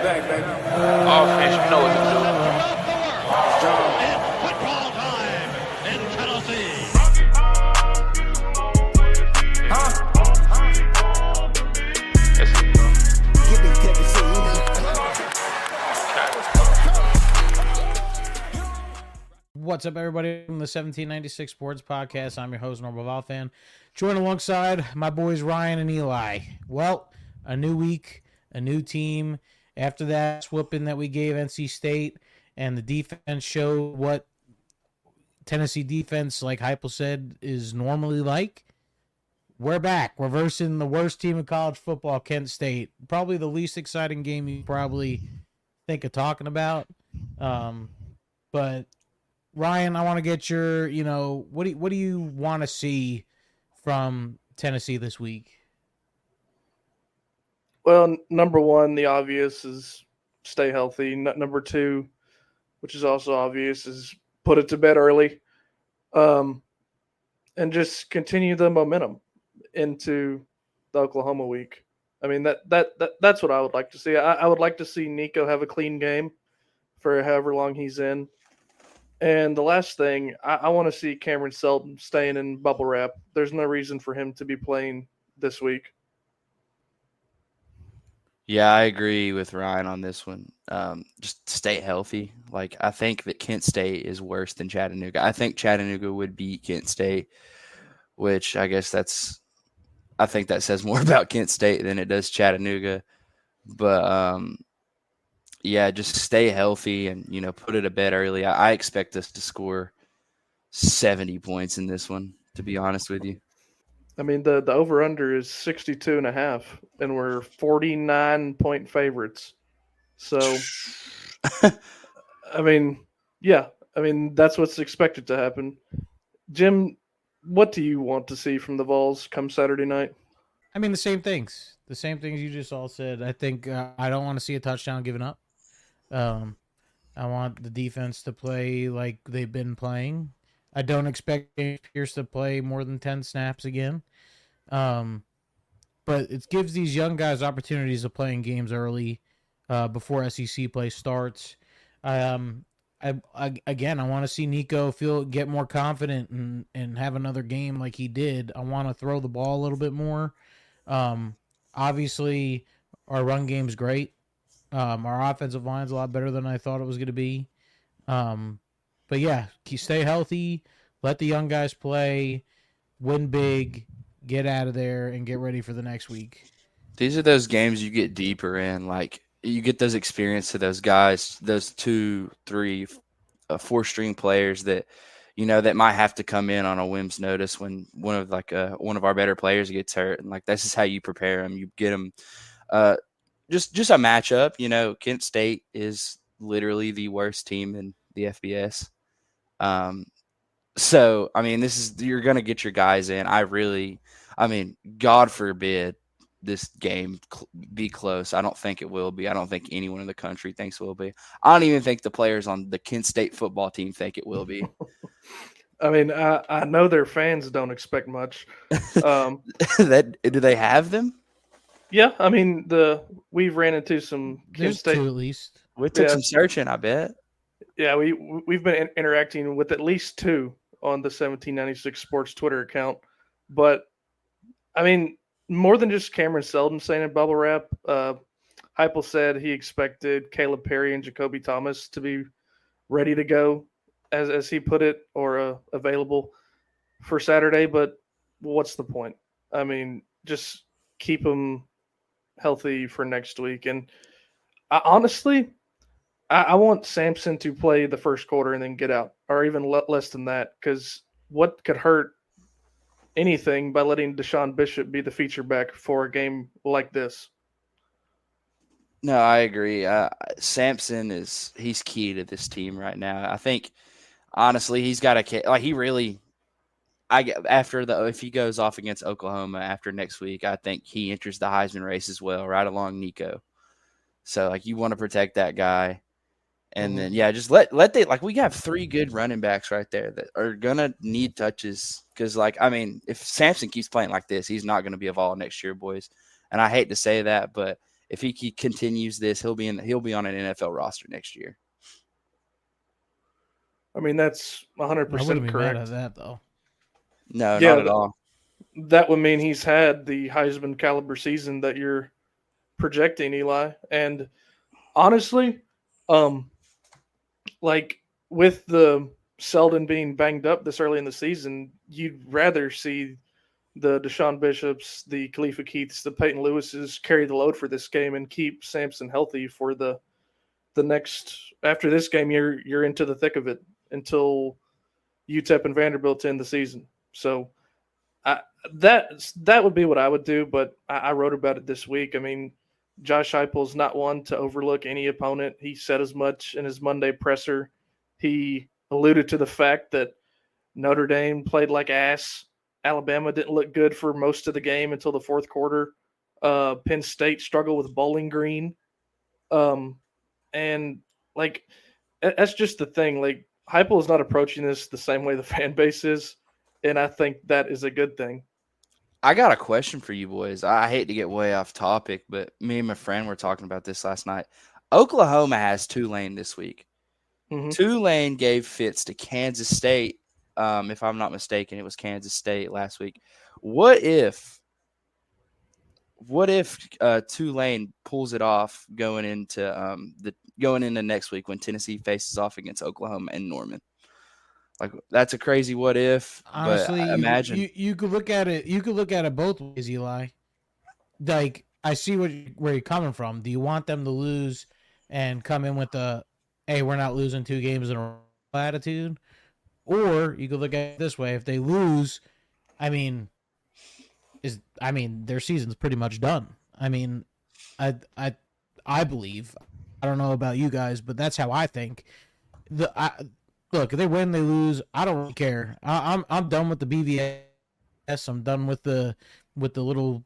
back, baby. Offense, you know what to do. It's football time in Tennessee. Get this Tennessee. What's up, everybody, from the 1796 Sports Podcast? I'm your host, Normal Valfan. Joined alongside my boys Ryan and Eli. Well, a new week, a new team. After that whooping that we gave NC State, and the defense showed what Tennessee defense, like Heupel said, is normally like. We're back. We're versing the worst team in college football, Kent State. Probably the least exciting game you probably think of talking about. But Ryan, I want to get your, what do you want to see from Tennessee this week? Well, number one, the obvious is stay healthy. Number two, which is also obvious, is put it to bed early, and just continue the momentum into the Oklahoma week. I mean, that's what I would like to see. I would like to see Nico have a clean game for however long he's in. And the last thing, I want to see Cameron Seldon staying in bubble wrap. There's no reason for him to be playing this week. Yeah, I agree with Ryan on this one. Just stay healthy. Like, I think that Kent State is worse than Chattanooga. I think Chattanooga would beat Kent State, which I think that says more about Kent State than it does Chattanooga. But, yeah, just stay healthy and, put it to bed early. I expect us to score 70 points in this one, to be honest with you. I mean, the over-under is 62.5, and we're 49-point favorites. So, I mean, that's what's expected to happen. Jim, what do you want to see from the Vols come Saturday night? I mean, the same things. The same things you just all said. I think I don't want to see a touchdown given up. I want the defense to play like they've been playing. I don't expect James Pierce to play more than 10 snaps again. But it gives these young guys opportunities of playing games early before SEC play starts. I want to see Nico get more confident and have another game like he did. I want to throw the ball a little bit more. Obviously, our run game's great. Our offensive line's a lot better than I thought it was going to be. But yeah, stay healthy, let the young guys play, win big, get out of there, and get ready for the next week. These are those games you get deeper in. Like, you get those experience to those guys, those 2, 3, 4-string players that, that might have to come in on a whim's notice when one of our better players gets hurt. And, this is how you prepare them. You get them just a matchup. Kent State is literally the worst team in the FBS. So, I mean, you're going to get your guys in. God forbid this game be close. I don't think it will be. I don't think anyone in the country thinks it will be. I don't even think the players on the Kent State football team think it will be. I mean, I know their fans don't expect much. Do they have them? Yeah, I mean, we've ran into some Kent There's State. 2 at least. We took some searching, I bet. Yeah, we've been interacting with at least 2 on the 1796 Sports Twitter account. But, I mean, more than just Cameron Seldon saying in bubble wrap, Heupel said he expected Caleb Perry and Jacoby Thomas to be ready to go, as he put it, or available for Saturday. But what's the point? I mean, just keep them healthy for next week. And honestly, I want Sampson to play the first quarter and then get out, or even less than that, because what could hurt anything by letting Deshaun Bishop be the feature back for a game like this? No, I agree. Sampson he's key to this team right now. I think, honestly, he's got if he goes off against Oklahoma after next week, I think he enters the Heisman race as well, right along Nico. So, you want to protect that guy. And then, just we have 3 good running backs right there that are going to need touches. Because, if Sampson keeps playing like this, he's not going to be a Vol next year, boys. And I hate to say that, but if he continues this, he'll be on an NFL roster next year. I mean, that's 100% I wouldn't be correct. mad at that though. No, Yeah, not at all. That would mean he's had the Heisman caliber season that you're projecting, Eli. And honestly, like with the Selden being banged up this early in the season, you'd rather see the Deshaun Bishops, the Khalifa Keiths, the Peyton Lewises carry the load for this game and keep Sampson healthy for the next. After this game, you're into the thick of it until UTEP and Vanderbilt to end the season. So that would be what I would do. But I wrote about it this week. I mean, Josh Heupel's not one to overlook any opponent. He said as much in his Monday presser. He alluded to the fact that Notre Dame played like ass. Alabama didn't look good for most of the game until the fourth quarter. Penn State struggled with Bowling Green. And like, that's just the thing. Like, Heupel is not approaching this the same way the fan base is. And I think that is a good thing. I got a question for you boys. I hate to get way off topic, but me and my friend were talking about this last night. Oklahoma has Tulane this week. Mm-hmm. Tulane gave fits to Kansas State. If I'm not mistaken, it was Kansas State last week. What if Tulane pulls it off going into next week when Tennessee faces off against Oklahoma and Norman? Like, that's a crazy what if. Honestly, but imagine you could look at it. You could look at it both ways, Eli. Like, I see where you're coming from. Do you want them to lose and come in with the, hey, we're not losing 2 games in a row attitude? Or you could look at it this way: if they lose, I mean, their season's pretty much done. I mean, I believe. I don't know about you guys, but that's how I think. Look, if they win, they lose. I don't really care. I'm done with the BVS. I'm done with the little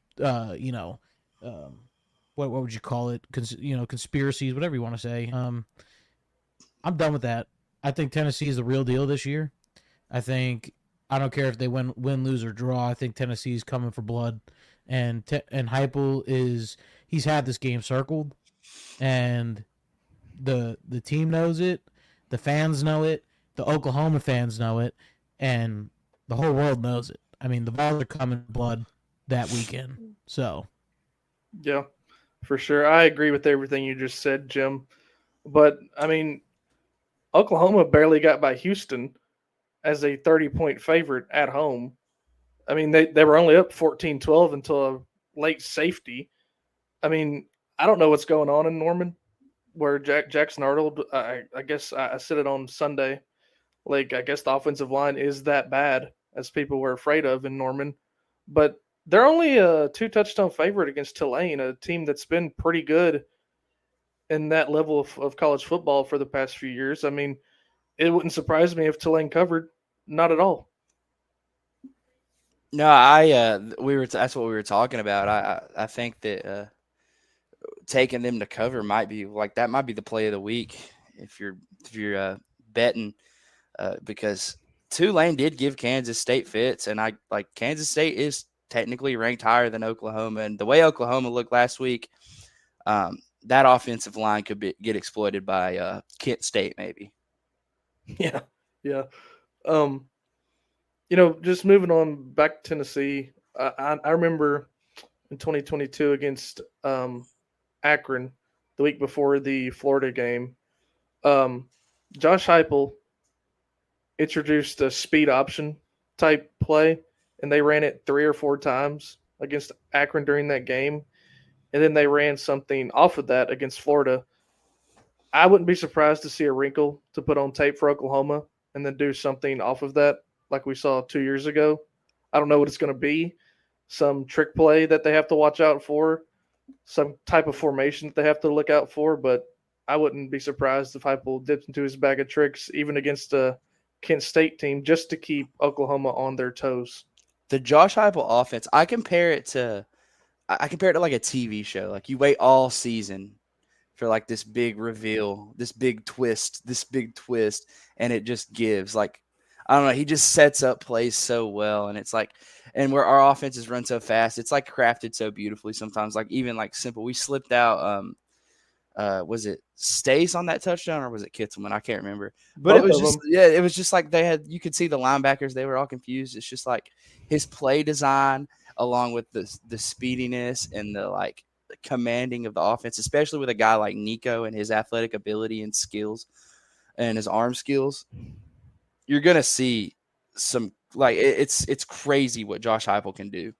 what would you call it? Conspiracies, whatever you want to say. I'm done with that. I think Tennessee is the real deal this year. I don't care if they win, lose, or draw. I think Tennessee's coming for blood, and Heupel he's had this game circled, and the team knows it, the fans know it, the Oklahoma fans know it, and the whole world knows it. I mean, the Vols are coming for blood that weekend. So, yeah, for sure. I agree with everything you just said, Jim. But I mean, Oklahoma barely got by Houston as a 30-point favorite at home. I mean, they were only up 14-12 until a late safety. I mean, I don't know what's going on in Norman, where Jackson Arnold, I guess I said it on Sunday, like, I guess the offensive line is that bad as people were afraid of in Norman. But they're only a 2-touchdown favorite against Tulane, a team that's been pretty good in that level of college football for the past few years. I mean, it wouldn't surprise me if Tulane covered. Not at all. No, that's what we were talking about. I think that taking them to cover might be the play of the week if you're betting, because Tulane did give Kansas State fits, and Kansas State is technically ranked higher than Oklahoma, and the way Oklahoma looked last week, that offensive line could get exploited by Kent State maybe. Yeah. Just moving on back to Tennessee, I remember in 2022 against Akron, the week before the Florida game, Josh Heupel introduced a speed option type play, and they ran it 3 or 4 times against Akron during that game. And then they ran something off of that against Florida. I wouldn't be surprised to see a wrinkle to put on tape for Oklahoma and then do something off of that like we saw 2 years ago. I don't know what it's going to be. Some trick play that they have to watch out for, some type of formation that they have to look out for, but I wouldn't be surprised if Heupel dips into his bag of tricks even against a Kent State team just to keep Oklahoma on their toes. The Josh Heupel offense, I compare it to like a TV show. Like, you wait all season for like this big reveal, this big twist, and it just gives. Like, I don't know. He just sets up plays so well, and it's like, and where our offenses run so fast, it's like crafted so beautifully. Sometimes, like even like simple, we slipped out. Was it Stace on that touchdown or was it Kitzelman? I can't remember. But Both it was of just them. yeah, it was just like you could see the linebackers, they were all confused. It's just like his play design along with the speediness and the like commanding of the offense, especially with a guy like Nico and his athletic ability and skills and his arm skills. You're gonna see some like it's crazy what Josh Heupel can do.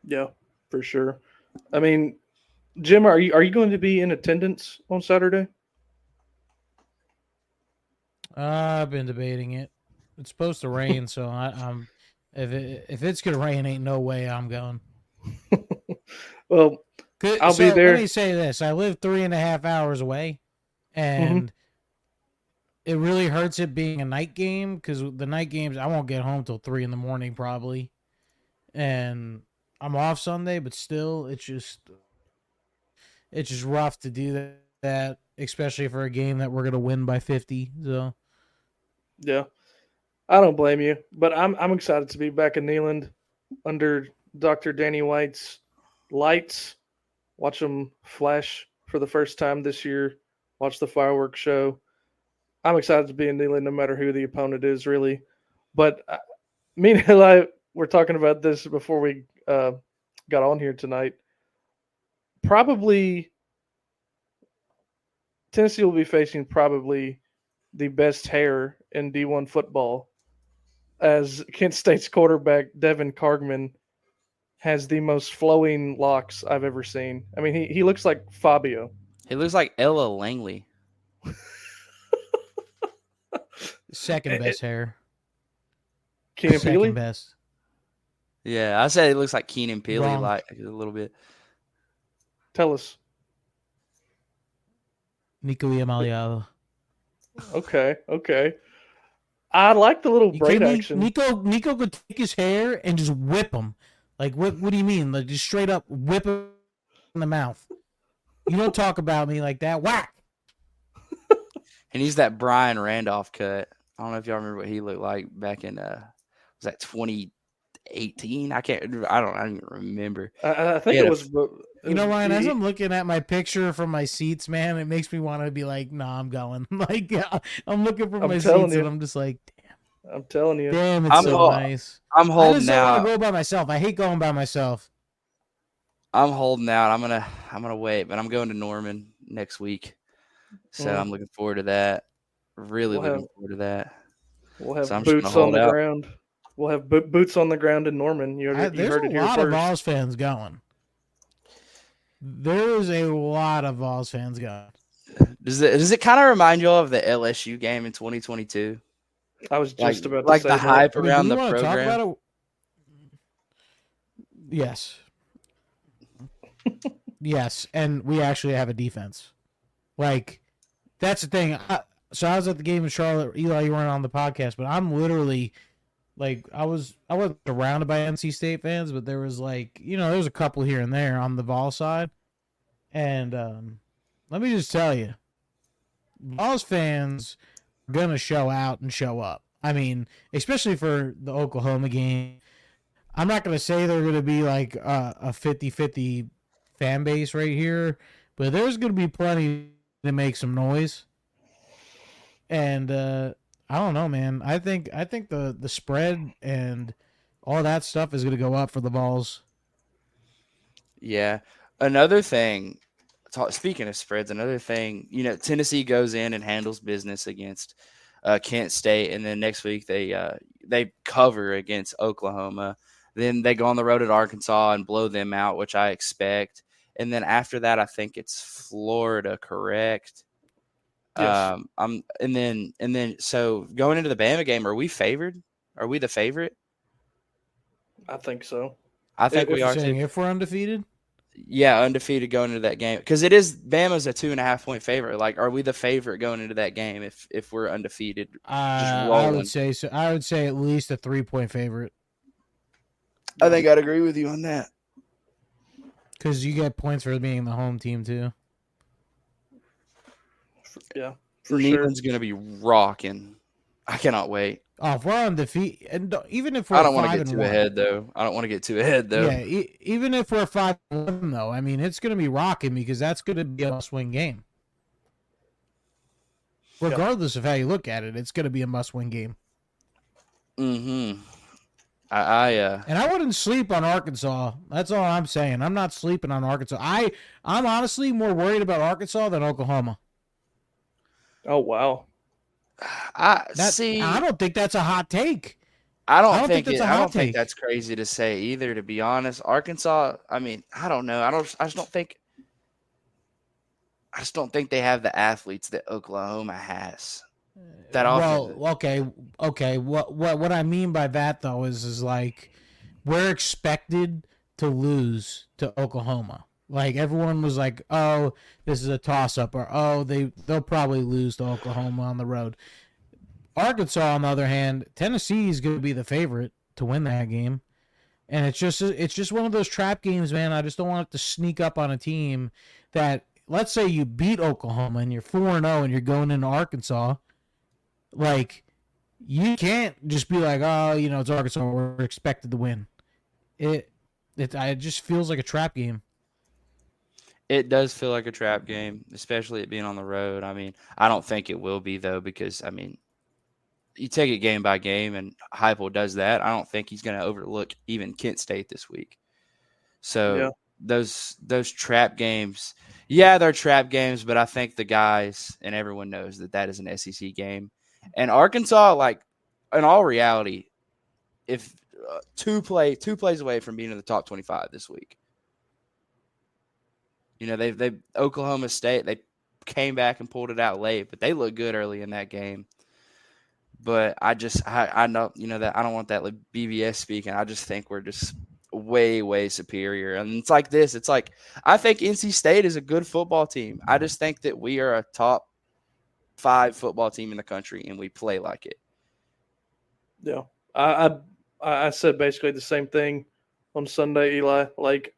Yeah, for sure. I mean, Jim, are you going to be in attendance on Saturday? I've been debating it. It's supposed to rain, so I'm if it's gonna rain, ain't no way I'm going. Well, I'll be there. Let me say this: I live 3.5 hours away, and it really hurts it being a night game because the night games I won't get home till 3 a.m. probably, and I'm off Sunday, but still, it's just rough to do that, especially for a game that we're gonna win by 50. So Yeah, I don't blame you, but I'm excited to be back in Neyland under Dr. Danny White's lights. Watch them flash for the first time this year. Watch the fireworks show. I'm excited to be in Neyland no matter who the opponent is, really. But me and Eli were talking about this before we got on here tonight. Probably Tennessee will be facing probably the best hair in D1 football, as Kent State's quarterback Devin Cargman has the most flowing locks I've ever seen. I mean, he looks like Fabio. He looks like Ella Langley. second best hair, Keenan second Peely? best. Yeah, I said it looks like Keenan Peely, Wrong. like a little bit. Tell us. Nico Iamaliava. Okay. I like the little You braid kidding me? action. Nico could take his hair and just whip him. Like, what do you mean? Like, just straight up whip him in the mouth. You don't talk about me like that. Whack! And he's that Brian Randolph cut. I don't know if y'all remember what he looked like back in was that 2018? I don't even remember. I think Yeah, it was. You know, Ryan, as I'm looking at my picture from my seats, man, it makes me want to be like, nah, I'm going. Like, I'm looking for I'm my telling seats, you. and I'm just like, I'm telling you. damn, it's I'm so hol- nice. I'm I holding just don't want out. to go by myself. I hate going by myself. I'm holding out. I'm gonna wait, but I'm going to Norman next week, so I'm looking forward to that. Really looking forward to that. We'll have So I'm just boots gonna on hold the out. ground. We'll have boots on the ground in Norman. You There's heard it a here lot of first. Vols fans going. There is a lot of Vols fans going. Does it kind of remind you all of the LSU game in 2022? I was just about to like say the that. hype I mean, around do the we want to talk program. about it? Yes. Yes, and we actually have a defense. Like, that's the thing. So I was at the game in Charlotte. Eli, you weren't on the podcast, but I'm literally like I wasn't surrounded by NC State fans, but there was like there was a couple here and there on the Vol side, and let me just tell you, Vols fans are gonna show out and show up. I mean, especially for the Oklahoma game. I'm not going to say they're going to be like a 50-50 fan base right here, but there's going to be plenty to make some noise. And I don't know, man. I think the spread and all that stuff is going to go up for the Vols. Yeah. Another thing, speaking of spreads, another thing, Tennessee goes in and handles business against Kent State, and then next week they cover against Oklahoma. Then they go on the road at Arkansas and blow them out, which I expect. And then after that, I think it's Florida, correct? Yes. And then so going into the Bama game, are we favored? Are we the favorite? I think so. I think we are Saying too. if we're undefeated, Yeah, undefeated going into that game because Bama's a 2.5-point favorite. Like, are we the favorite going into that game if we're undefeated? I would say so. I would say at least a 3-point favorite I think I'd agree with you on that. because you get points for being the home team too. Yeah, for sure. Neyland's going to be rocking. I cannot wait. Oh, if we're undefeated, and even if we're I don't want to 5 get and too 1, ahead though. I don't want to get too ahead though. yeah, even if we're 5-1 though, I mean, it's going to be rocking because that's going to be a must-win game. Regardless of how you look at it, it's going to be a must-win game. Mm-hmm. And I wouldn't sleep on Arkansas. That's all I'm saying. I'm not sleeping on Arkansas. I'm honestly more worried about Arkansas than Oklahoma. Oh wow. I don't think that's a hot take. I don't think that's a hot I don't think take. that's crazy to say either, to be honest. Arkansas, I mean, I don't know. I just don't think they have the athletes that Oklahoma has. That often. Well, okay. What I mean by that though is like we're expected to lose to Oklahoma. Like everyone was like, "Oh, this is a toss-up," or "Oh, they'll probably lose to Oklahoma on the road." Arkansas, on the other hand, Tennessee is going to be the favorite to win that game, and it's just one of those trap games, man. I just don't want it to sneak up on a team that, let's say, you beat Oklahoma and you're 4-0 and you're going into Arkansas. Like, you can't just be like, "Oh, it's Arkansas. We're expected to win." It just feels like a trap game. It does feel like a trap game, especially it being on the road. I mean, I don't think it will be, though, because, I mean, you take it game by game, and Heupel does that. I don't think he's going to overlook even Kent State this week. So those trap games, they're trap games, but I think the guys and everyone knows that is an SEC game. And Arkansas, like, in all reality, if two plays away from being in the top 25 this week. They Oklahoma State, they came back and pulled it out late, but they looked good early in that game. But I know, that I don't want that like BVS speaking. I just think we're just way, way superior. And it's like this. It's like, I think NC State is a good football team. I just think that we are a top 5 football team in the country, and we play like it. Yeah. I said basically the same thing on Sunday, Eli. Like,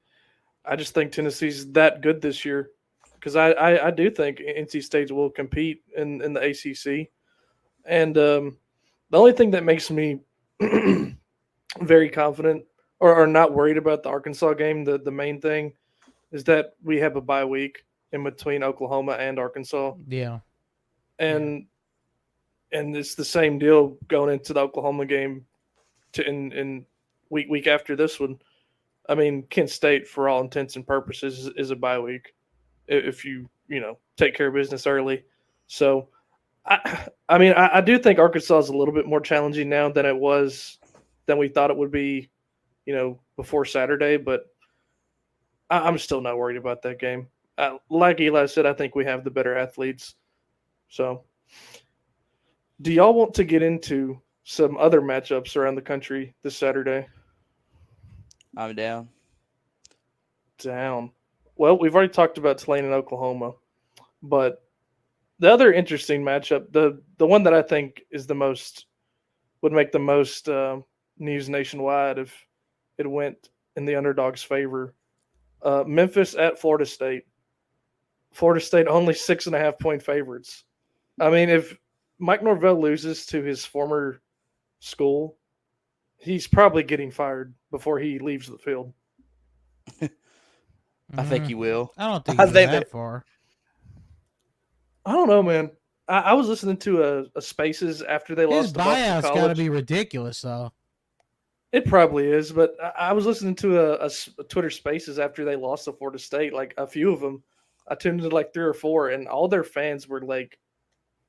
I just think Tennessee's that good this year because I do think NC State will compete in the ACC. And the only thing that makes me very confident or not worried about the Arkansas game, the main thing is that we have a bye week in between Oklahoma and Arkansas. Yeah. And it's the same deal going into the Oklahoma game in week after this one. I mean, Kent State, for all intents and purposes, is a bye week if you take care of business early. So, I do think Arkansas is a little bit more challenging now than we thought it would be, before Saturday. But I'm still not worried about that game. Like Eli said, I think we have the better athletes. So, do y'all want to get into some other matchups around the country this Saturday? I'm down. Well, we've already talked about Tulane and Oklahoma, but the other interesting matchup, the one that I think would make the most news nationwide if it went in the underdog's favor, Memphis at Florida State. Florida State only 6.5-point favorites. I mean, if Mike Norvell loses to his former school, he's probably getting fired before he leaves the field. I think he will. I don't think he's that far. I don't know, man. I was listening to a Spaces after they lost. His buyout's got to be ridiculous, though. It probably is, but I was listening to a Twitter Spaces after they lost to Florida State. Like a few of them, I tuned into like 3 or 4, and all their fans were like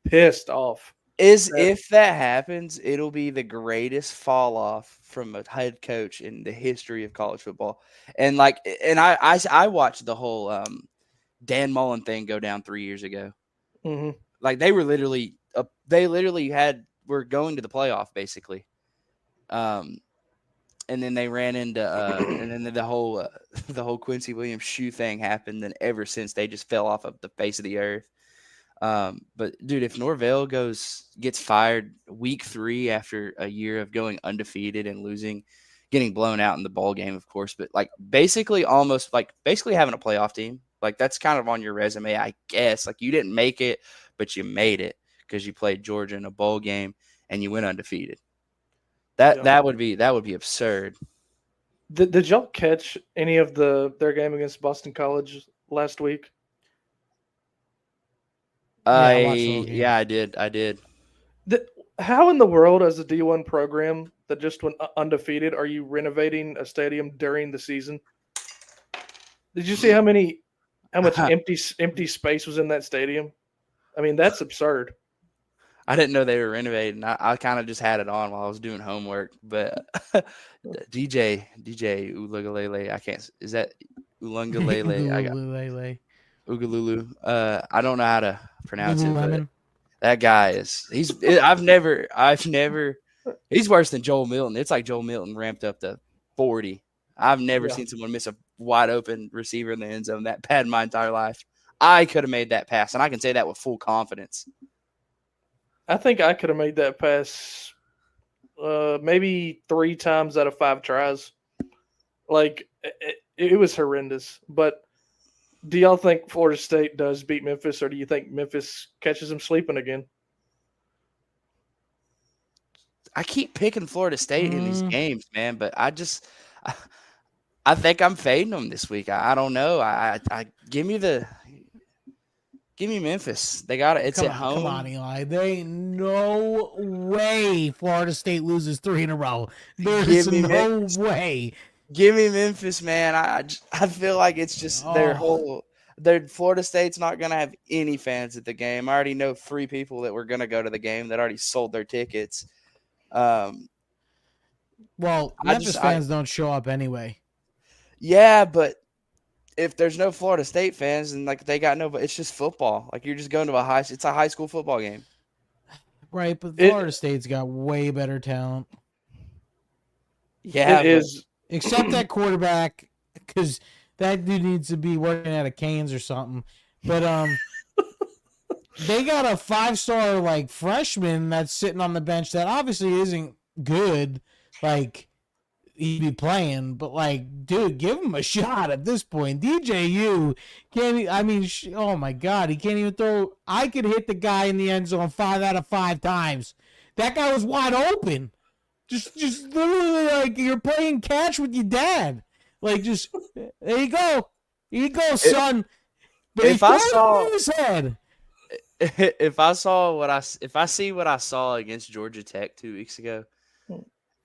pissed off. If that happens, it'll be the greatest fall off from a head coach in the history of college football. And I watched the whole Dan Mullen thing go down 3 years ago. Mm-hmm. Like they were literally were going to the playoff basically. And then they ran into and then the whole Quincy Williams shoe thing happened. And ever since they just fell off of the face of the earth. But dude, if Norvell gets fired week 3 after a year of going undefeated and losing, getting blown out in the bowl game, of course, but basically having a playoff team, like that's kind of on your resume, I guess. Like you didn't make it, but you made it because you played Georgia in a bowl game and you went undefeated. Yeah. That would be absurd. Did y'all catch any of their game against Boston College last week? I watched the whole game. I did. How in the world, as a D1 program that just went undefeated, are you renovating a stadium during the season? Did you see how much empty space was in that stadium? I mean, that's absurd. I didn't know they were renovating. I kind of just had it on while I was doing homework. But DJ Ulangalele, I can't. Is that Ulangalele? Ugalulu. I don't know how to pronounce it. But that guy is. I've never. He's worse than Joel Milton. It's like Joel Milton ramped up to 40. I've never seen someone miss a wide open receiver in the end zone that bad in my entire life. I could have made that pass, and I can say that with full confidence. I think I could have made that pass maybe 3 times out of 5 tries. Like, it was horrendous. But do y'all think Florida State does beat Memphis, or do you think Memphis catches them sleeping again? I keep picking Florida State in these games, man, but I think I'm fading them this week. I don't know. Give me Memphis. They got it. It's at home. Come on, Eli. There ain't no way Florida State loses 3 in a row. There's no way. Give me Memphis, man. I feel like it's just their Florida State's not going to have any fans at the game. I already know 3 people that were going to go to the game that already sold their tickets. Well, Memphis fans don't show up anyway. Yeah, but if there's no Florida State fans and like they got it's just football. Like you're just going to it's a high school football game. Right, but Florida State's got way better talent. Yeah, it is. Except that quarterback, because that dude needs to be working at a Canes or something. But they got a 5-star like freshman that's sitting on the bench that obviously isn't good. Like he'd be playing, but like, dude, give him a shot at this point. DJU can't. I mean, oh my God, he can't even throw. I could hit the guy in the end zone 5 out of 5 times. That guy was wide open. Just literally like you're playing catch with your dad. Like, just there you go, son. But if I saw his head. If I see what I saw against Georgia Tech 2 weeks ago,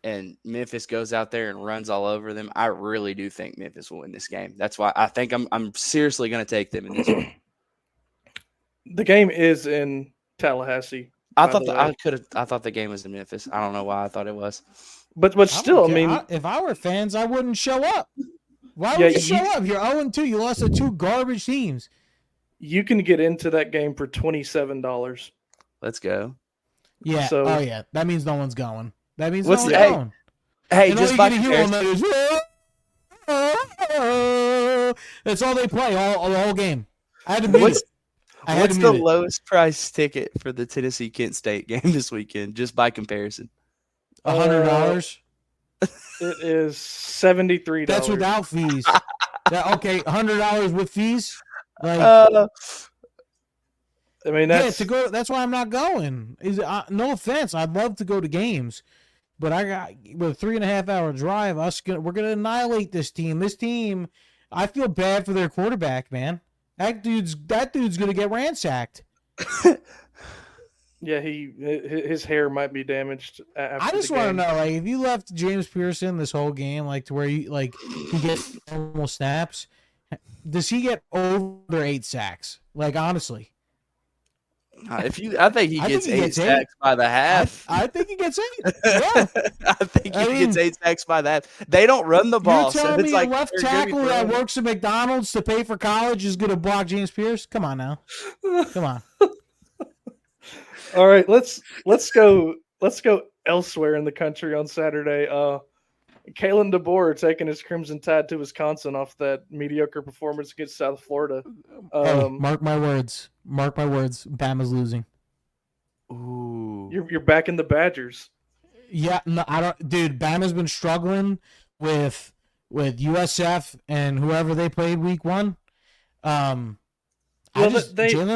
and Memphis goes out there and runs all over them, I really do think Memphis will win this game. That's why I think I'm seriously going to take them in this one. The game is in Tallahassee. I thought the game was in Memphis. I don't know why I thought it was. But still, I mean, if I were fans, I wouldn't show up. Why would you show up? You're 0-2. You lost to 2 garbage teams. You can get into that game for $27. Let's go. Yeah. So, yeah. That means no one's going. That means no one's going. Hey, and just by comparison. That's all they play all the whole game. I had to mute it. What's the lowest price ticket for the Tennessee-Kent State game this weekend, just by comparison? $100? It is $73. That's without fees. Okay, $100 with fees? Like, I mean, that's to go. That's why I'm not going. No offense, I'd love to go to games, but I got with a 3.5-hour drive. We're gonna annihilate this team. This team, I feel bad for their quarterback, man. That dude's gonna get ransacked. Yeah, his hair might be damaged. I just want to know, like, if you left James Pearson this whole game, like to where he gets normal snaps, does he get over 8 sacks? Like, honestly, I think he gets 8 sacks by the half. I think he gets 8. Yeah, I think he gets 8 sacks by the half. They don't run the ball. You're telling me like a left tackle that works at McDonald's to pay for college is going to block James Pierce? Come on now, come on. All right, let's go elsewhere in the country on Saturday. Kalen DeBoer taking his Crimson Tide to Wisconsin off that mediocre performance against South Florida. Hey, mark my words. Bama's losing. Ooh, you're back in the Badgers. Yeah, no, I don't. Dude, Bama's been struggling with USF and whoever they played week 1. Jalen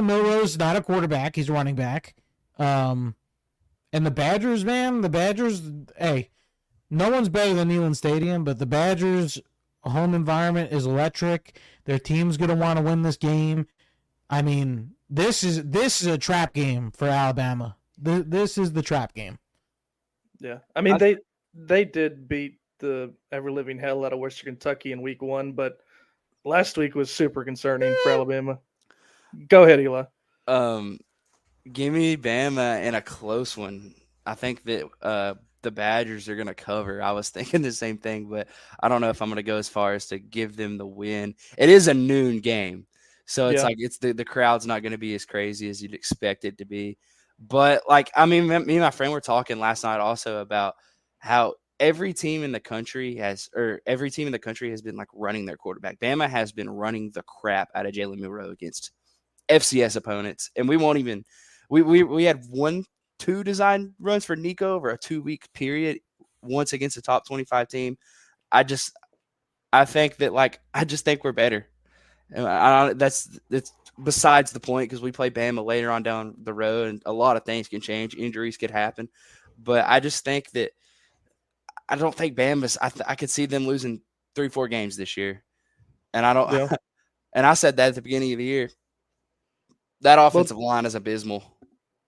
Milroe's not a quarterback; he's a running back. And the Badgers, man, hey, no one's better than Neyland Stadium, but the Badgers' home environment is electric. Their team's gonna want to win this game. I mean, this is a trap game for Alabama. This is the trap game. Yeah, I mean they did beat the ever living hell out of Western Kentucky in week 1, but last week was super concerning for Alabama. Go ahead, Eli. Give me Bama in a close one. I think that the Badgers are going to cover. I was thinking the same thing, but I don't know if I'm going to go as far as to give them the win. It is a noon game, so it's like it's the crowd's not going to be as crazy as you'd expect it to be. But like, I mean, me and my friend were talking last night also about how every team in the country has been like running their quarterback. Bama has been running the crap out of Jalen Milroe against FCS opponents, and we won't even. We had 1-2 design runs for Nico over a 2-week period, once against a top 25 team. I just think we're better. And that's besides the point, because we play Bama later on down the road, and a lot of things can change. Injuries could happen, but I just think that I don't think Bama's. I could see them losing 3-4 games this year, and I don't. Yeah. And I said that at the beginning of the year. That offensive line is abysmal.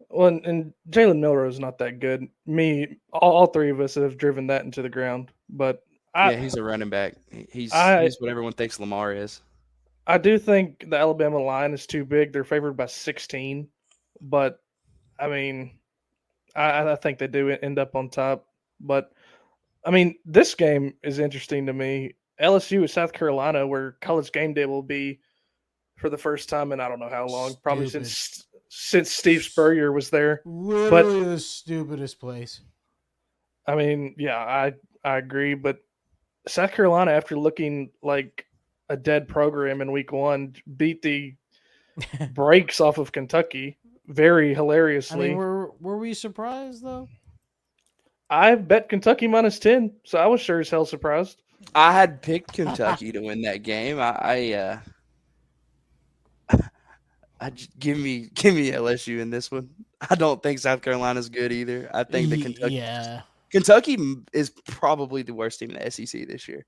Well, and Jalen Milroe is not that good. All three of us have driven that into the ground. But he's a running back. He's what everyone thinks Lamar is. I do think the Alabama line is too big. They're favored by 16. But, I mean, I think they do end up on top. But, I mean, this game is interesting to me. LSU is South Carolina, where College Game Day will be for the first time in I don't know how long. Probably since Steve Spurrier was there. Literally the stupidest place. I mean, yeah, I agree. But South Carolina, after looking like a dead program in week 1, beat the brakes off of Kentucky very hilariously. I mean, were we surprised, though? I bet Kentucky -10, so I was sure as hell surprised. I had picked Kentucky to win that game. Give me LSU in this one. I don't think South Carolina's good either. I think that Kentucky is probably the worst team in the SEC this year.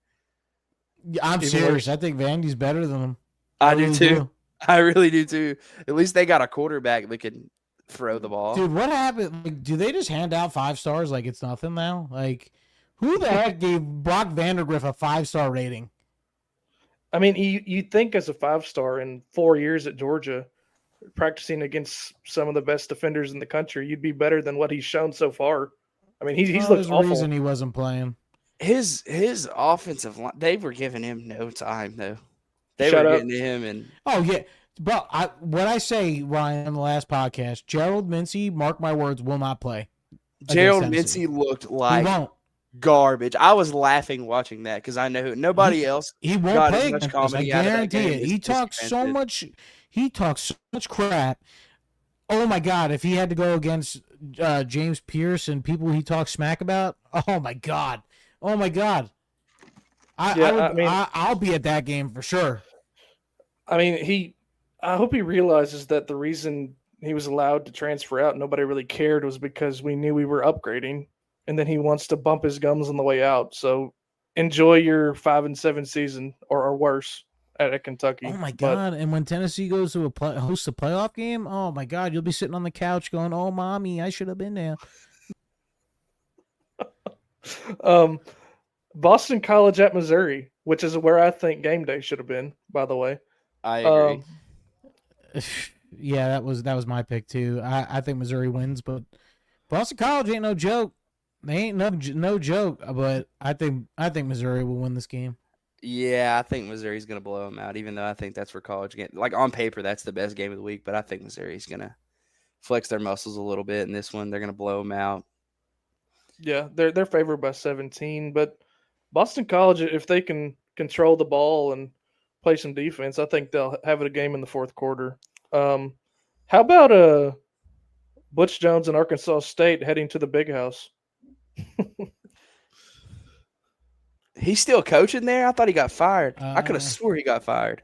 I'm serious. I think Vandy's better than them. I do too. I really do too. At least they got a quarterback that can throw the ball. Dude, what happened? Like, do they just hand out 5 stars like it's nothing now? Like, who the heck gave Brock Vandergriff a 5-star rating? I mean, you think as a 5-star in 4 years at Georgia, practicing against some of the best defenders in the country, you'd be better than what he's shown so far. I mean, he's looked awful. There's a reason he wasn't playing. His offensive line, they were giving him no time though. They were getting to him and but what I say, Ryan, on the last podcast, Gerald Mincy, mark my words, will not play. Gerald Mincy looked like garbage. I was laughing watching that because I know nobody else. He won't play against us. I guarantee it. He talks so much. He talks so much crap. Oh my God! If he had to go against James Pierce and people he talks smack about, oh my God! Oh my God! I'll be at that game for sure. I mean, I hope he realizes that the reason he was allowed to transfer out, nobody really cared, was because we knew we were upgrading, and then he wants to bump his gums on the way out. So enjoy your 5-7 season or worse at Kentucky. Oh my God! And when Tennessee goes to host a playoff game, oh my God, you'll be sitting on the couch going, "Oh, mommy, I should have been there." Boston College at Missouri, which is where I think game day should have been. By the way, I agree. Yeah, that was my pick too. I think Missouri wins, but Boston College ain't no joke. They ain't no joke. But I think Missouri will win this game. Yeah, I think Missouri's going to blow them out, even though I think that's where college game. Like on paper, that's the best game of the week. But I think Missouri's going to flex their muscles a little bit in this one. They're going to blow them out. Yeah, they're favored by 17. But Boston College, if they can control the ball and play some defense, I think they'll have a game in the fourth quarter. How about Butch Jones and Arkansas State heading to the Big House? He's still coaching there? I thought he got fired. I could have swore he got fired.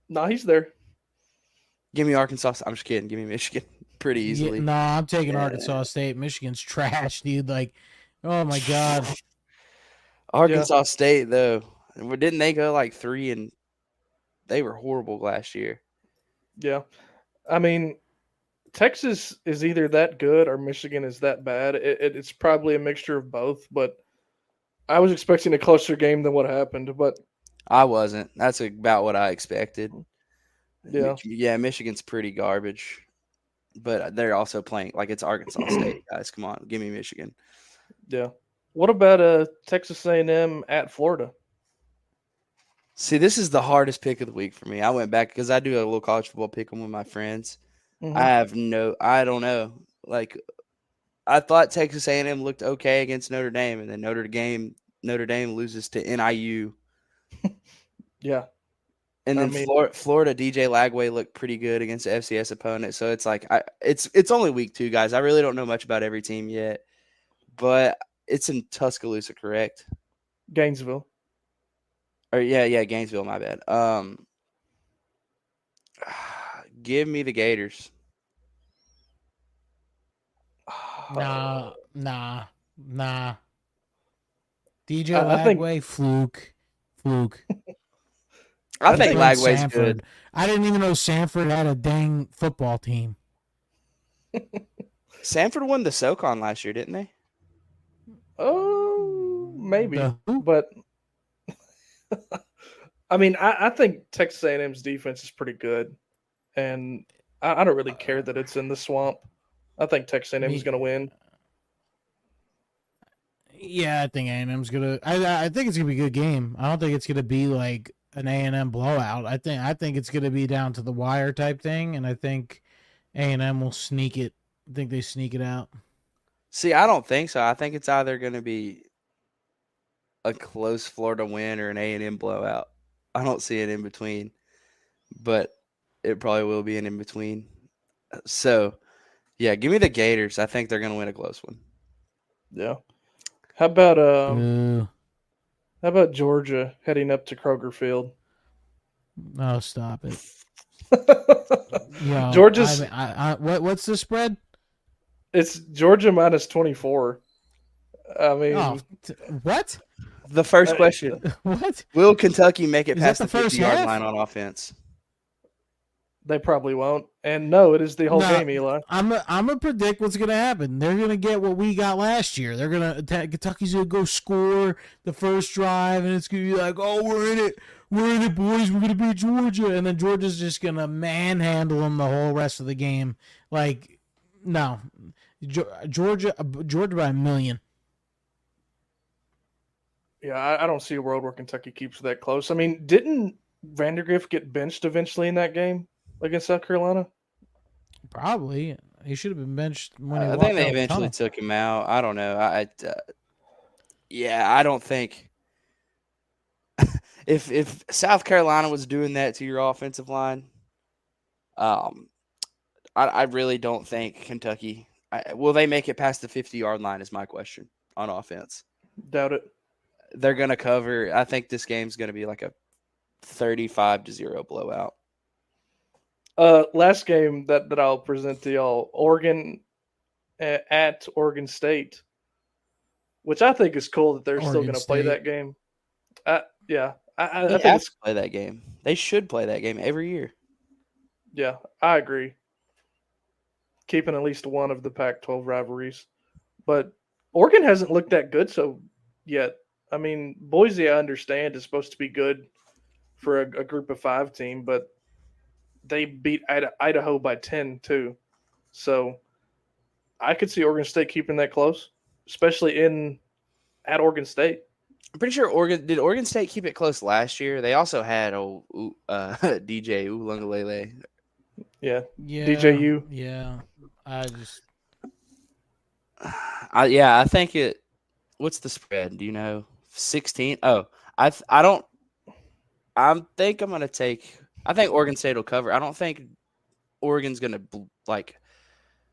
No, he's there. Give me Arkansas. I'm just kidding. Give me Michigan. pretty easily. No, I'm taking Yeah. Arkansas State. Michigan's trash, dude. Like, oh my god. Arkansas State though, didn't they go like 3 and they were horrible last year? Yeah. I mean, Texas is either that good or Michigan is that bad. It's probably a mixture of both, but I was expecting a closer game than what happened. But I wasn't. That's about what I expected. yeah, Yeah, Michigan's pretty garbage, but they're also playing like it's Arkansas State, guys. Come on, give me Michigan. yeah. What about Texas A&M at Florida? See, this is the hardest pick of the week for me. I went back because I do a little college football pick 'em with my friends. Mhm. I don't know. Like, I thought Texas A&M looked okay against Notre Dame, and then Notre Dame loses to NIU. Yeah, And then Florida DJ Lagway looked pretty good against the FCS opponent. So it's like it's only week 2, guys. I really don't know much about every team yet, but it's in Tuscaloosa, correct? Gainesville. Or yeah, Gainesville. My bad. Give me the Gators. Nah. DJ I think- Lagway, fluke. I think Friend Lagway's Sanford. good. I didn't even know Sanford had a dang football team. Sanford won the SoCon last year, didn't they? Oh, maybe, The who? but I mean, I think Texas A&M's defense is pretty good, and I don't really care that it's in the swamp. I think Texas A&M is going to win. Yeah, I think A&M's gonna. I think it's gonna be a good game. I don't think it's gonna be like an A&M blowout. I think it's gonna be down to the wire type thing, and I think A&M will sneak it. I think they sneak it out. See, I don't think so. I think it's either going to be a close Florida win or an A&M blowout. I don't see it in between, but it probably will be an in between. So, yeah, give me the Gators. I think they're going to win a close one. Yeah. How about Ooh. how about Georgia heading up to Kroger Field? Oh, stop it. Yo, Georgia's what's the spread? it's Georgia minus 24. I mean, Oh, what? The first question, What? will Kentucky make it Is past that the the first 50-yard half? line on offense? they probably won't. And no, it is the whole No. game, Eli. I'm gonna predict what's gonna happen. They're gonna get what we got last year. They're gonna attack. Kentucky's gonna go score the first drive, and it's gonna be like, "Oh, we're in it, boys. We're gonna beat Georgia," and then Georgia's just gonna manhandle them the whole rest of the game. Like, no, Georgia by a million. Yeah, I don't see a world where Kentucky keeps it that close. I mean, didn't Vandergrift get benched eventually in that game against South Carolina? Probably he should have been benched when he I walked think they out the eventually tunnel. took him out. I don't know. I don't think if South Carolina was doing that to your offensive line, I really don't think Kentucky will they make it past the 50-yard line is my question on offense. Doubt it. They're going to cover. I think this game's going to be like a 35-0 blowout. Last game that I'll present to y'all, Oregon at Oregon State, which I think is cool that they're still Oregon going to play State. that game. Yeah, I They think have it's to play that game. They should play that game every year. yeah, I agree. Keeping at least one of the Pac-12 rivalries, but Oregon hasn't looked that good so yet. I mean, Boise, I understand, is supposed to be good for a group of 5 team, but they beat Idaho by 10 too. So I could see Oregon State keeping that close, especially at Oregon State. I'm pretty sure Oregon State keep it close last year. They also had DJ Uiagalelei. Yeah, Yeah, DJU. Yeah, I think it. What's the spread? Do you know? 16. Oh, I think I'm gonna take. I think Oregon State will cover. I don't think Oregon's gonna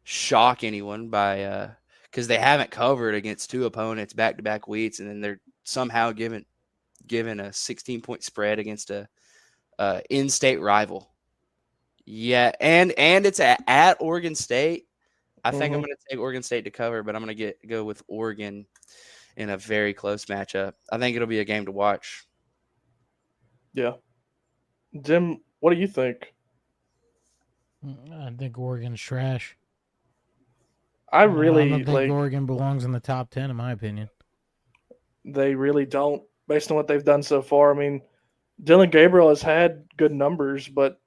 shock anyone by because they haven't covered against 2 opponents back-to-back weeks, and then they're somehow given a 16-point spread against a in-state rival. Yeah, and it's at Oregon State. I think I'm Mhm. going to take Oregon State to cover, but I'm going to go with Oregon in a very close matchup. I think it'll be a game to watch. Yeah. Jim, what do you think? I think Oregon's trash. I I really don't think like. Oregon belongs in the top 10, in my opinion. They really don't, based on what they've done so far. I mean, Dylan Gabriel has had good numbers, but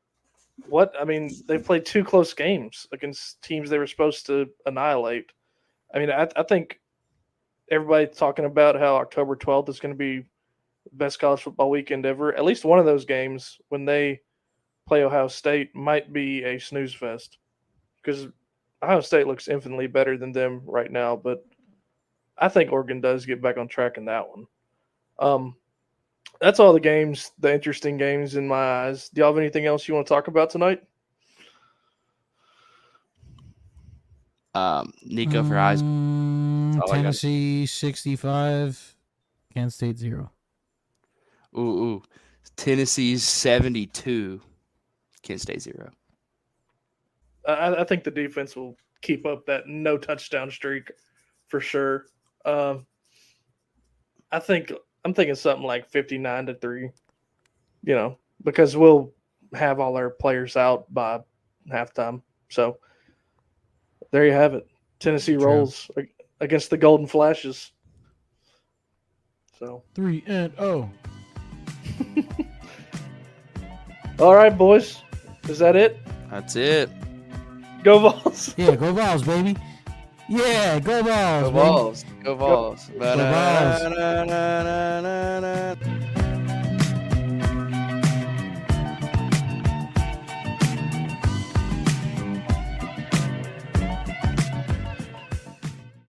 they've played 2 close games against teams they were supposed to annihilate. I mean, I think everybody's talking about how October 12th is going to be the best college football weekend ever. At least one of those games, when they play Ohio State, might be a snooze fest because Ohio State looks infinitely better than them right now, but I think Oregon does get back on track in that one. That's all the interesting games in my eyes. Do y'all have anything else you want to talk about tonight? Nico for Heisman. That's all I got. Tennessee 65, Kent State 0. Ooh. Tennessee's 72, Kent State 0. I think the defense will keep up that no touchdown streak for sure. I'm thinking something like 59-3. Because we'll have all our players out by halftime. So there you have it. Tennessee rolls against the Golden Flashes. So 3-0. All right, boys. Is that it? That's it. Go Vols. Yeah, go Vols, baby. Yeah, go Vols. Go baby. Vols. Go Vols. Vols.